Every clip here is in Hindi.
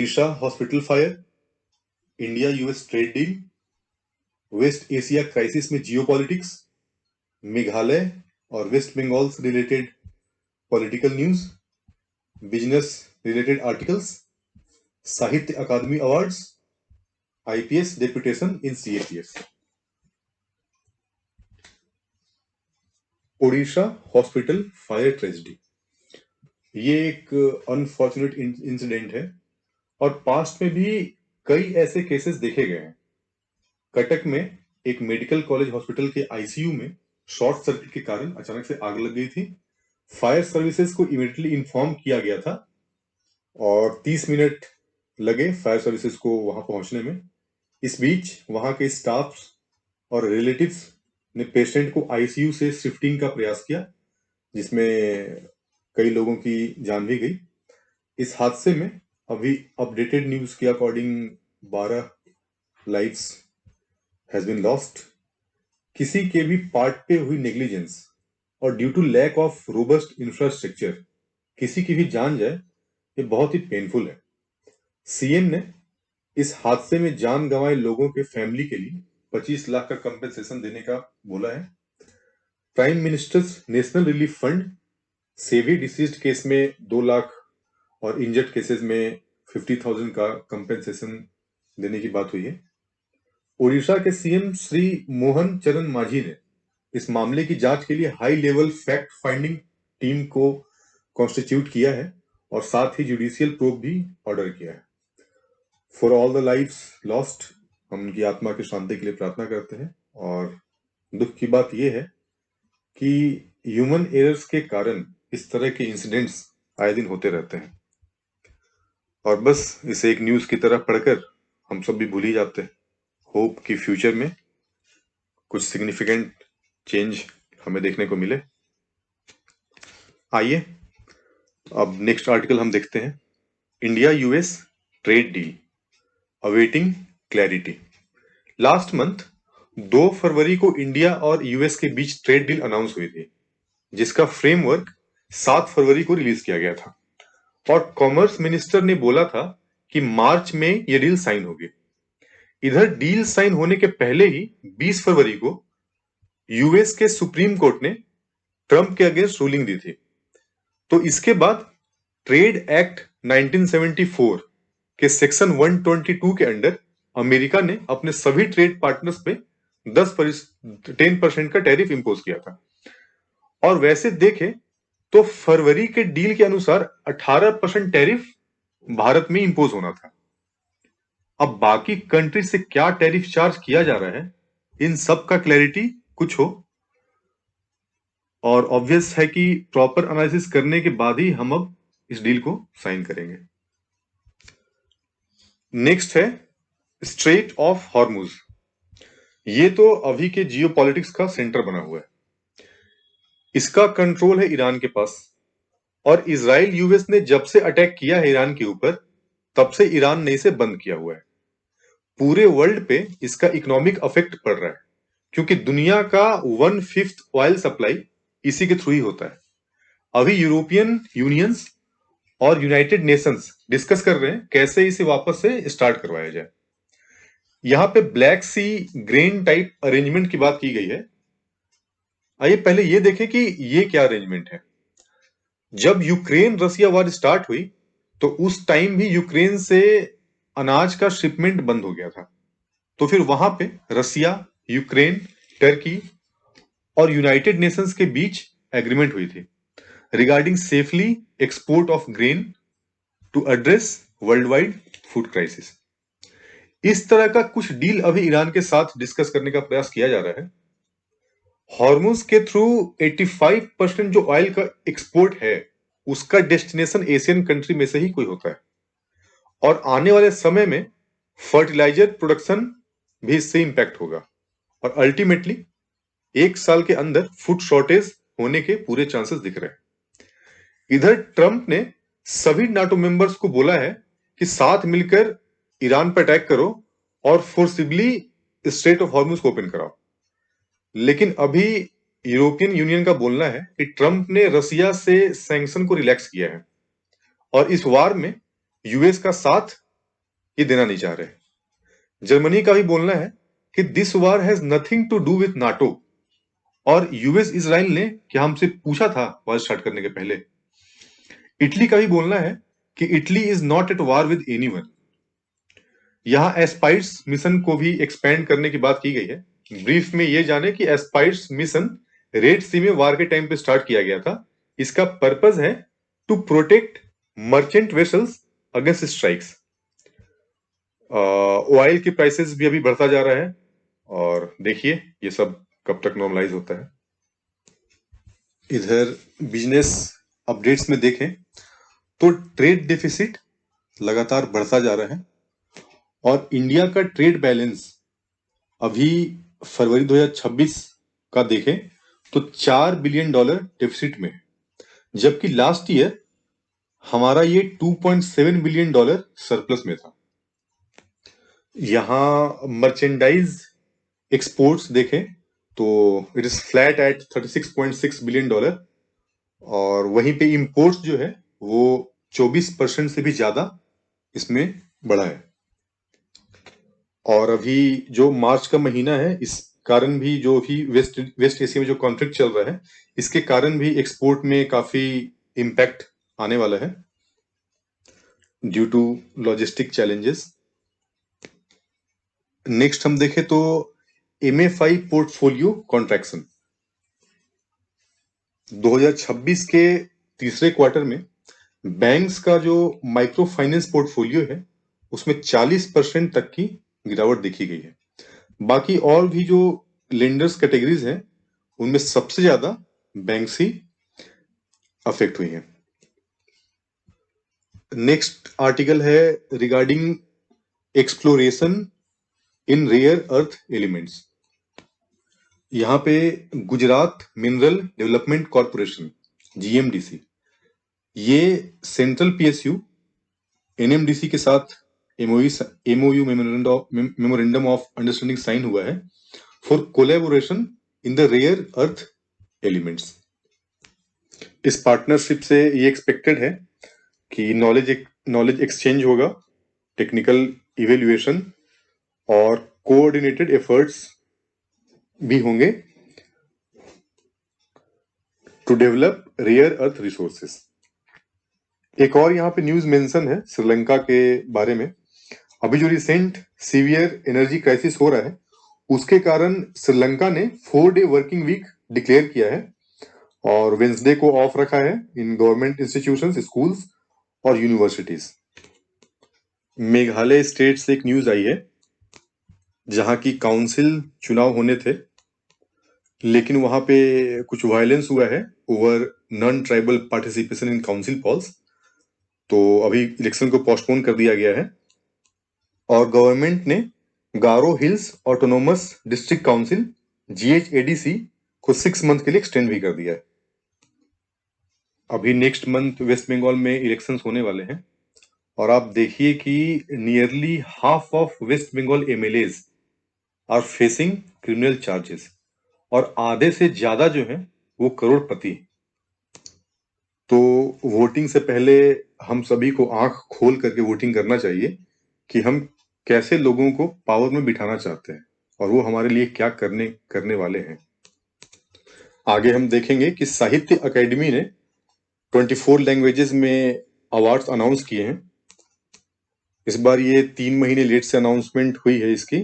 Odisha hospital fire, India US trade deal, West Asia crisis में जियोपॉलिटिक्स, मेघालय और वेस्ट बंगाल से related political news, business related articles, Sahitya Akademi awards, IPS deputation in CAPF. Odisha hospital fire tragedy, ये एक अनफॉर्चुनेट इंसिडेंट है और पास्ट में भी कई ऐसे केसेस देखे गए हैं। कटक में एक मेडिकल कॉलेज हॉस्पिटल के आईसीयू में शॉर्ट सर्किट के कारण अचानक से आग लग गई थी। फायर सर्विसेज को इमीडिएटली इन्फॉर्म किया गया था और 30 मिनट लगे फायर सर्विसेज को वहां पहुंचने में। इस बीच वहां के स्टाफ और रिलेटिव्स ने पेशेंट को आईसीयू से शिफ्टिंग का प्रयास किया, जिसमें कई लोगों की जान भी गई। इस हादसे में अभी अपडेटेड न्यूज के according 12 lives has been lost. किसी के भी पार्ट पे हुई नेग्लिजेंस और due to lack of robust infrastructure किसी की भी जान जाए, ये बहुत ही पेनफुल है। सीएम ने इस हादसे में जान गंवाए लोगों के फैमिली के लिए 25 लाख का कंपेंसेशन देने का बोला है। Prime ministers national relief fund से भी डिसीज्ड केस में 2 लाख और इंजर्ड केसेस में 50,000 का कंपेंसेशन देने की बात हुई है। ओडिशा के सीएम श्री मोहन चरण मांझी ने इस मामले की जांच के लिए high level fact finding team को कॉन्स्टिट्यूट किया है और साथ ही जुडिशियल प्रोब भी ऑर्डर किया है। For all the lives lost, हम उनकी आत्मा की शांति के लिए प्रार्थना करते हैं। और दुख की बात यह है कि ह्यूमन एरर्स के कारण इस तरह के इंसिडेंट्स आए दिन होते रहते हैं और बस इसे एक न्यूज की तरह पढ़कर हम सब भी भूल ही जाते हैं। होप कि फ्यूचर में कुछ सिग्निफिकेंट चेंज हमें देखने को मिले। आइए अब नेक्स्ट आर्टिकल हम देखते हैं। India US trade deal awaiting clarity. Last month 2 फरवरी को इंडिया और यूएस के बीच ट्रेड डील अनाउंस हुई थी, जिसका फ्रेमवर्क 7 फरवरी को रिलीज किया गया था और कॉमर्स मिनिस्टर ने बोला था कि मार्च में यह डील साइन होगी। इधर डील साइन होने के पहले ही 20 फरवरी को यूएस के सुप्रीम कोर्ट ने ट्रंप के अगेंस्ट रूलिंग दी थी। तो इसके बाद ट्रेड एक्ट 1974 के सेक्शन 122 के अंडर अमेरिका ने अपने सभी ट्रेड पार्टनर्स पे 10% का टैरिफ इंपोज किया था। और वैसे देखें तो फरवरी के डील के अनुसार 18% टैरिफ भारत में इंपोज होना था। अब बाकी कंट्री से क्या टैरिफ चार्ज किया जा रहा है, इन सब का क्लैरिटी कुछ हो और ऑब्वियस है कि प्रॉपर एनालिसिस करने के बाद ही हम अब इस डील को साइन करेंगे। नेक्स्ट है स्ट्रेट ऑफ हॉर्मुज। ये तो अभी के जियोपॉलिटिक्स का सेंटर बना हुआ है। इसका कंट्रोल है ईरान के पास और इजराइल यूएस ने जब से अटैक किया है ईरान के ऊपर, तब से ईरान ने इसे बंद किया हुआ है। पूरे वर्ल्ड पे इसका इकोनॉमिक इफेक्ट पड़ रहा है क्योंकि दुनिया का 1/5 ऑयल सप्लाई इसी के थ्रू ही होता है। अभी यूरोपियन यूनियंस और यूनाइटेड नेशंस डिस्कस कर रहे हैं कैसे इसे वापस से स्टार्ट करवाया जाए। यहां पे ब्लैक सी ग्रेन टाइप अरेंजमेंट की बात की गई है। आइए पहले ये देखें कि ये क्या अरेंजमेंट है। जब यूक्रेन रसिया वार स्टार्ट हुई तो उस टाइम भी यूक्रेन से अनाज का शिपमेंट बंद हो गया था। तो फिर वहां पे रसिया, यूक्रेन, टर्की और यूनाइटेड नेशंस के बीच एग्रीमेंट हुई थी regarding safely export of grain to address world wide food crisis. इस तरह का कुछ डील अभी ईरान के साथ डिस्कस करने का प्रयास किया जा रहा है। हॉर्मुज के थ्रू 85% जो ऑयल का एक्सपोर्ट है उसका डेस्टिनेशन एशियन कंट्री में से ही कोई होता है और आने वाले समय में फर्टिलाइजर प्रोडक्शन भी इससे इंपैक्ट होगा और अल्टीमेटली 1 साल के अंदर फूड शॉर्टेज होने के पूरे चांसेस दिख रहे हैं। इधर ट्रंप ने सभी नाटो मेंबर्स को बोला है कि साथ मिलकर ईरान पर अटैक करो और फोर्सिबली स्ट्रेट ऑफ हॉर्मुज को ओपन कराओ। लेकिन अभी यूरोपियन यूनियन का बोलना है कि ट्रंप ने रसिया से सैंक्शन को रिलैक्स किया है और इस वार में यूएस का साथ ये देना नहीं चाह रहे। जर्मनी का भी बोलना है कि this war has nothing to do with NATO, और यूएस इजराइल ने क्या हमसे पूछा था वार स्टार्ट करने के पहले। इटली का भी बोलना है कि Italy is not at war with anyone. यहाँ एस्पाइर्स मिशन को भी एक्सपेंड करने की बात की गई है। ब्रीफ में ये जाने कि एस्पाइर्स मिशन रेड सी में वार के टाइम पे स्टार्ट किया गया था। इसका पर्पस है to protect merchant vessels against strikes. Oil की प्राइसेस भी अभी बढ़ता जा रहा है, और देखिए ये सब कब तक नॉर्मलाइज होता है। इधर बिजनेस अपडेट्स में देखें तो ट्रेड डेफिसिट लगातार बढ़ता जा रहा है, और इंडिया का ट्रेड बैलेंस अभी फरवरी 2026 का देखें तो $4 बिलियन डेफिसिट में है, जबकि लास्ट ईयर हमारा ये $2.7 बिलियन सरप्लस में था। यहाँ मर्चेंडाइज एक्सपोर्ट्स देखें तो it is flat at $36.6 billion, और वहीं पे इंपोर्ट्स जो है वो 24% से भी ज्यादा इसमें बढ़ा है। और अभी जो मार्च का महीना है, इस कारण भी जो भी वेस्ट एशिया में जो कॉन्फ्लिक्ट चल रहा है, इसके कारण भी एक्सपोर्ट में काफी इम्पैक्ट आने वाला है due to logistic challenges. Next हम देखें तो MFI पोर्टफोलियो कॉन्ट्रैक्शन 2026 के तीसरे क्वार्टर में बैंक्स का जो माइक्रो फाइनेंस पोर्टफोलियो है उसमें 40% तक की गिरावट देखी गई है। बाकी और भी जो लेंडर्स कैटेगरीज हैं उनमें सबसे ज्यादा बैंक्स ही अफेक्ट हुई हैं। नेक्स्ट आर्टिकल है regarding exploration in rare earth elements. यहाँ पे Gujarat mineral development corporation GMDC, ये सेंट्रल PSU NMDC के साथ MOU memorandum of understanding sign हुआ है for collaboration in the rare earth elements. इस पार्टनरशिप से ये एक्सपेक्टेड है कि नॉलेज एक्सचेंज होगा, टेक्निकल इवेल्युएशन और कोऑर्डिनेटेड एफर्ट्स भी होंगे to develop rare earth resources. एक और यहाँ पे न्यूज मेंशन है श्रीलंका के बारे में। अभी जो रिसेंट सीवियर एनर्जी क्राइसिस हो रहा है उसके कारण श्रीलंका ने 4-डे वर्किंग वीक डिक्लेयर किया है, और वेंसडे को ऑफ रखा है इन गवर्नमेंट इंस्टीट्यूशंस, स्कूल्स और यूनिवर्सिटीज। मेघालय स्टेट से एक न्यूज आई है जहां की काउंसिल चुनाव होने थे, लेकिन वहां पे कुछ वायलेंस हुआ है over non tribal participation in council polls, तो अभी इलेक्शन को पोस्टपोन कर दिया गया है। और गवर्नमेंट ने Garo Hills autonomous district council GHADC को 6 मंथ के लिए एक्सटेंड भी कर दिया है। अभी नेक्स्ट मंथ वेस्ट बंगाल में इलेक्शंस होने वाले हैं, और आप देखिए कि nearly half of West Bengal MLAs are facing criminal charges, और आधे से ज्यादा जो है वो करोड़पति। तो वोटिंग से पहले हम सभी को आंख खोल करके वोटिंग करना चाहिए कि हम कैसे लोगों को पावर में बिठाना चाहते हैं और वो हमारे लिए क्या करने वाले हैं। आगे हम देखेंगे कि साहित्य अकेडमी ने 24 लैंग्वेजेस में अवार्ड्स अनाउंस किए हैं। इस बार ये 3 महीने लेट से अनाउंसमेंट हुई है इसकी,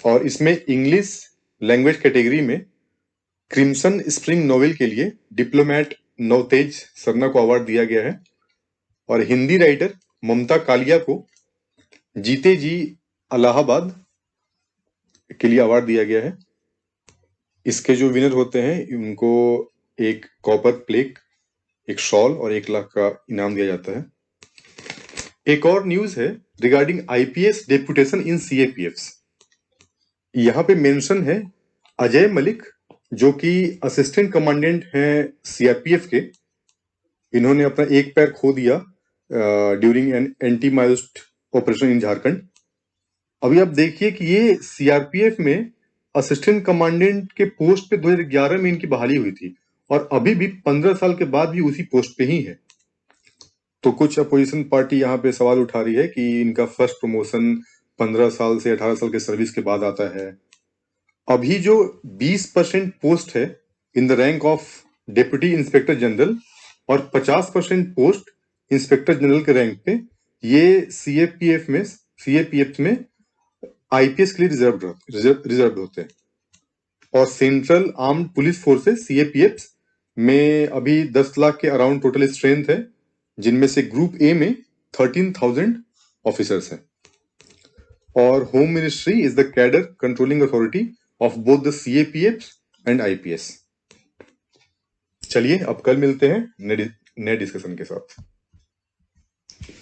और इसमें इंग्लिश लैंग्वेज कैटेगरी में क्रिम्सन स्प्रिंग नोवेल के लिए डिप्लोमेट नवतेज सरना को अवार्ड दिया गया है, और हिंदी राइटर ममता कालिया को जीते जी इलाहाबाद के लिए अवार्ड दिया गया है। इसके जो विनर होते हैं उनको एक कॉपर प्लेट, एक शॉल और 1 लाख का इनाम दिया जाता है। एक और न्यूज है रिगार्डिंग IPS डेपुटेशन इन CAPFs। यहाँ पे मेंशन है अजय मलिक, जो कि असिस्टेंट कमांडेंट हैं CRPF के। इन्होंने अपना एक पैर खो दिया during an anti Maoist operation in Jharkhand. अभी आप देखिए कि ये CRPF में असिस्टेंट कमांडेंट के पोस्ट पे 2011 में इनकी बहाली हुई थी, और अभी भी 15 साल के बाद भी उसी पोस्ट पे ही है। तो कुछ अपोजिशन पार्टी यहाँ पे सवाल उठा रही है कि इनका फर्स्ट प्रमोशन 15 साल से 18 साल के सर्विस के बाद आता है। अभी जो 20% पोस्ट है in the rank of deputy inspector general और 50% पोस्ट इंस्पेक्टर जनरल के रैंक पे, ये सीएपीएफ में आईपीएस के लिए रिजर्व होते हैं। और central armed police forces CAPF में अभी 10 लाख के अराउंड टोटल स्ट्रेंथ है, जिनमें से ग्रुप ए में 13,000 ऑफिसर्स हैं। और home ministry is the cadre controlling authority of both the CAPF and IPS. चलिए अब कल मिलते हैं नए डिस्कशन के साथ।